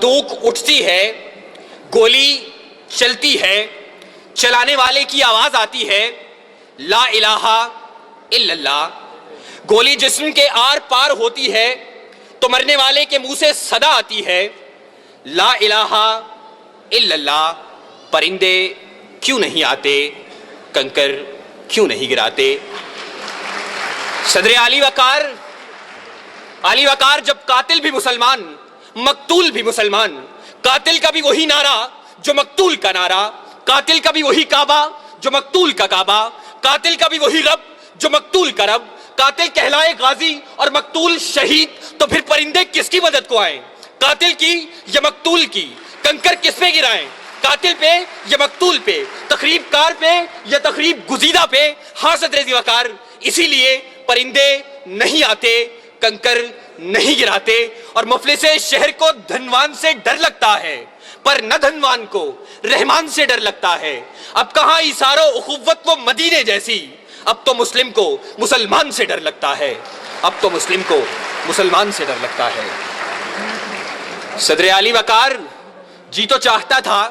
बंदूक उठती है, गोली चलती है, चलाने वाले की आवाज आती है ला इलाहा इल्लल्लाह। गोली जिस्म के आर पार होती है तो मरने वाले के मुंह से सदा आती है ला इलाहा इल्लल्लाह। परिंदे क्यों नहीं आते, कंकर क्यों नहीं गिराते। सदर आली वकार जब कातिल भी मुसलमान, मकतूल भी मुसलमान, कातिल का भी वही नारा जो मकतूल का नारा, कातिल का भी वही काबा जो मकतूल का काबा, कातिल का भी वही रब जो मकतूल का रब। कातिल कहलाए गाजी और मकतूल शहीद, तो फिर परिंदे किसकी मदद को आए, कातिल की या मकतूल की। कंकर किस पे गिराएं, कातिल पे या मकतूल पे, तकरीब कार पे या तकरीब गुजीदा पे। हाँ सदर वकार, इसीलिए परिंदे नहीं आते, कंकर नहीं गिराते। और मुफलिसे शहर को धनवान से डर लगता है, पर न धनवान को रहमान से डर लगता है। अब कहां इसारो उखुव्वत वो मदीने जैसी, अब तो मुस्लिम को मुसलमान से डर लगता है, अब तो मुस्लिम को मुसलमान से डर लगता है। सदर आली वकार जी तो चाहता था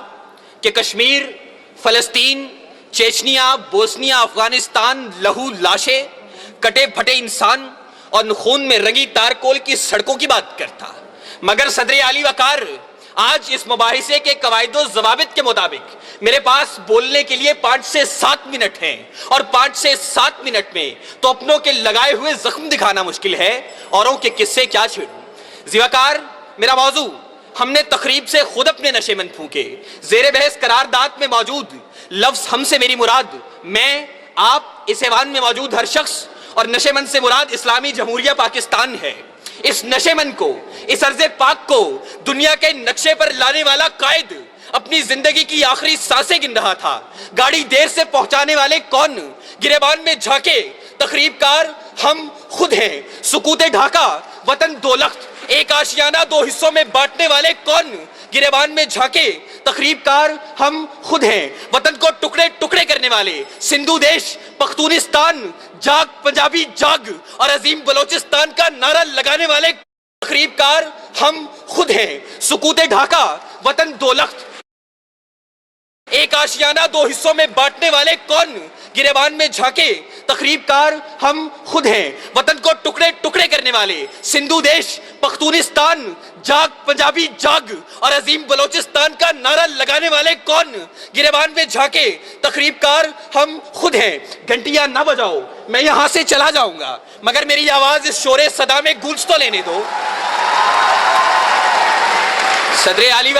कि कश्मीर, फलस्तीन, चेचनिया, बोस्निया, अफगानिस्तान, लहू लाशें, कटे फटे इंसान और खून में रंगी तारकोल की सड़कों की बात करता। मगर सदर आली वकार आज इस मुबाहिसे के कवायदो ज़वाबित के मुताबिक मेरे पास बोलने के लिए 5 से 7 मिनट हैं, और 5 से 7 मिनट में तो अपनों के लगाए हुए जख्म दिखाना मुश्किल है, औरों के किस्से क्या छेड़ूं। ज़िवाकार मेरा मौजू, हमने तकरीब से खुद अपने नशेमंद फूके। ज़ेरे बहस करारदाद में मौजूद लफ्ज़ हमसे मेरी मुराद, मैं, आप, इस ऐवान में मौजूद हर शख्स, और नशेमंद से मुराद इस्लामी जमहूरिया पाकिस्तान है। इस नशेमंद को, इस अर्ज़े पाक को दुनिया के नक्शे पर लाने वाला कायद अपनी जिंदगी की आखिरी सांसें गिन रहा था। गाड़ी देर से पहुंचाने वाले कौन, गिरेबान में झांके तकरीबकार हम खुद हैं। सुकूते ढाका वतन दो लख्त, एक आशियाना 2 हिस्सों में बांटने वाले कौन, गिरेबान में झांके तकरीबकार हम खुद हैं। वतन को टुकड़े टुकड़े करने वाले सिंधु देश, पख्तूनिस्तान, जाग पंजाबी जाग और अजीम बलोचिस्तान का नारा लगाने वाले तकरीबकार हम खुद हैं। सुकूते ढाका वतन दो लख्त, एक आशियाना 2 हिस्सों में बांटने वाले कौन, गिरेबान में झांके तकरीबकार हम खुद हैं। वतन को टुकड़े टुकड़े करने वाले सिंधु देश, पख्तूनिस्तान, जाग पंजाबी जाग और अजीम बलोचिस्तान का नारा लगाने वाले कौन, गिरेबान में झांके तकरीबकार हम खुद हैं। घंटियां ना बजाओ, मैं यहां से चला जाऊंगा, मगर मेरी आवाज इस शोरे सदा में गूंज तो लेने दो। सदर आली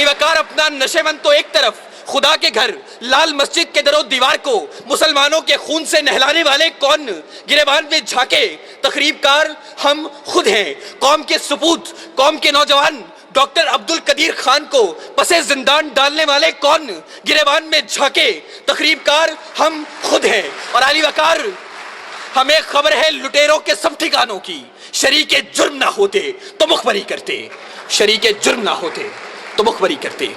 वकार अपना नशेमंद तो एक तरफ, खुदा के घर लाल मस्जिद के दरो दीवार को मुसलमानों के खून से नहलाने वाले कौन, गिरेबान में झांके तकरीबकार हम खुद हैं। कौम के सपूत, कौम के नौजवान डॉक्टर अब्दुल कदीर खान को पसे जिंदान डालने वाले कौन, गिरेबान में झांके तकरीबकार हम खुद हैं। और आली वकार हमें खबर है लुटेरों के सब ठिकानों की, शरीके जुर्म ना होते तो मुखबरी करते, शरीके जुर्म ना होते तो मुखबरी करते।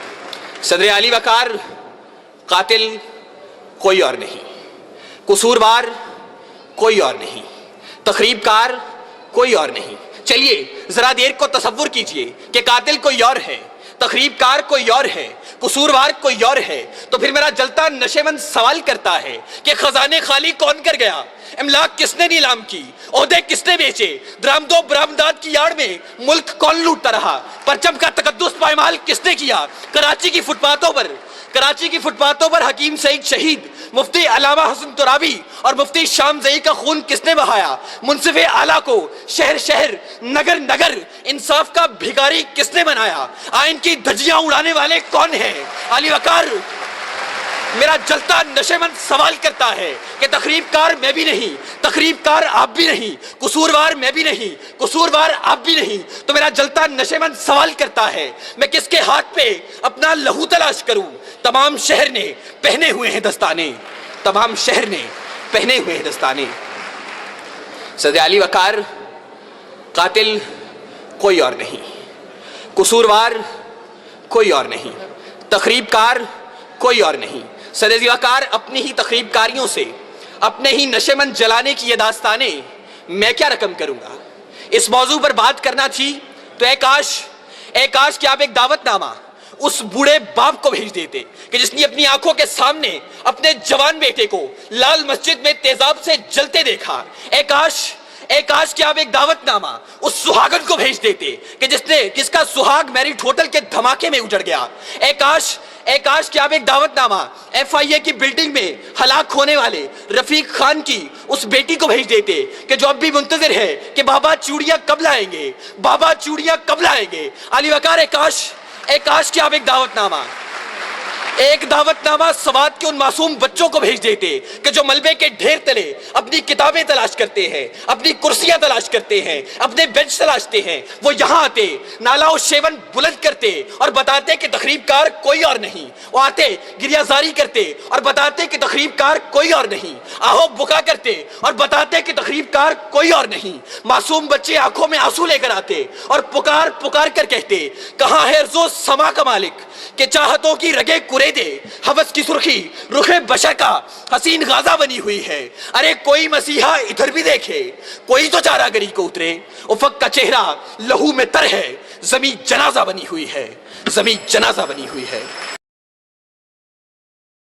सदर आली वकार कातिल कोई और नहीं, कसूरवार कोई और नहीं, तकरीबकार कोई और नहीं। चलिए जरा देर को तसव्वुर कीजिए कि कातिल कोई और है, तकरीबकार कोई और है, कसूरवार कोई और है। तो फिर मेरा जलता नशेमंद सवाल करता है कि खजाने खाली कौन कर गया, इमलाक किसने नीलाम की, ओहदे किसने बेचे, दरामदो बरामदाद की आड़ में मुल्क कौन लूटता रहा, परचम का तकद्दुस पायमाल किसने किया। कराची की फुटपाथों पर हकीम सईद शहीद, मुफ्ती अलामा हसन तुराबी और मुफ्ती शाम जई का खून किसने बहाया। मुंसिफे आला को शहर शहर, नगर नगर इंसाफ का भिखारी किसने बनाया। आइन की धज्जियां उड़ाने वाले कौन हैं। आली वकार मेरा जलता नशेमंद सवाल करता है कि तकरीबकार मैं भी नहीं, तकरीबकार आप भी नहीं, कसूरवार मैं भी नहीं, कसूरवार आप भी नहीं। तो मेरा जलता नशेमंद सवाल करता है मैं किसके हाथ पे अपना लहू तलाश करूं। तमाम शहर ने पहने हुए हैं दस्ताने, तमाम शहर ने पहने हुए हैं दस्ताने। सदर आली वकार कातिल कोई और नहीं, कसूरवार कोई और नहीं, तकरीबकार कोई और नहीं। सदर वकार अपनी ही तकरीबकारियों से, अपने ही नशेमंद जलाने की ये दास्तानें मैं क्या रकम करूंगा। इस मौजू पर बात करना थी तो काश اے کاش کہ آپ ایک دعوت نامہ اس بوڑھے باپ کو بھیج دیتے کہ جس نے اپنی آنکھوں کے سامنے اپنے جوان بیٹے کو لال مسجد میں تیزاب سے جلتے دیکھا۔ اے کاش کہ آپ ایک دعوت نامہ اس سہاگن کو بھیج دیتے کہ جس کا سہاگ میرٹ ہوٹل کے دھماکے میں اجڑ گیا۔ اے کاش کہ آپ ایک دعوت نامہ FIA کی بلڈنگ میں ہلاک ہونے والے رفیق خان کی اس بیٹی کو بھیج دیتے کہ جو اب بھی منتظر ہے کہ بابا چوڑیاں کب لائیں گے، بابا چوڑیاں کب لائیں گے۔ علی وقار اے کاش کہ آپ ایک دعوت نامہ سوات کے ان معصوم بچوں کو بھیج دیتے کہ جو ملبے کے ڈھیر تلے اپنی کتابیں تلاش کرتے ہیں، اپنی کرسیاں تلاش کرتے ہیں، اپنے بینچ تلاشتے ہیں، وہ یہاں آتے، نالا و شیون بلند کرتے اور بتاتے کہ تخریب کار کوئی اور نہیں۔ وہ آتے گریہ زاری کرتے اور بتاتے کہ تخریب کار کوئی اور نہیں۔ آہو بکا کرتے اور بتاتے کہ تخریب کار کوئی اور نہیں۔ معصوم بچے آنکھوں میں آنسو لے کر آتے اور پکار کر کہتے، کہاں ہے ارض و سما کا مالک کہ چاہتوں کی رگے کرے دے، ہوس کی سرخی رخ بشر کا حسین غازہ بنی ہوئی ہے۔ ارے کوئی مسیحا ادھر بھی دیکھے، کوئی تو چارہ گری کو اترے۔ افق کا چہرہ لہو میں تر ہے، زمین جنازہ بنی ہوئی ہے، زمین جنازہ بنی ہوئی ہے۔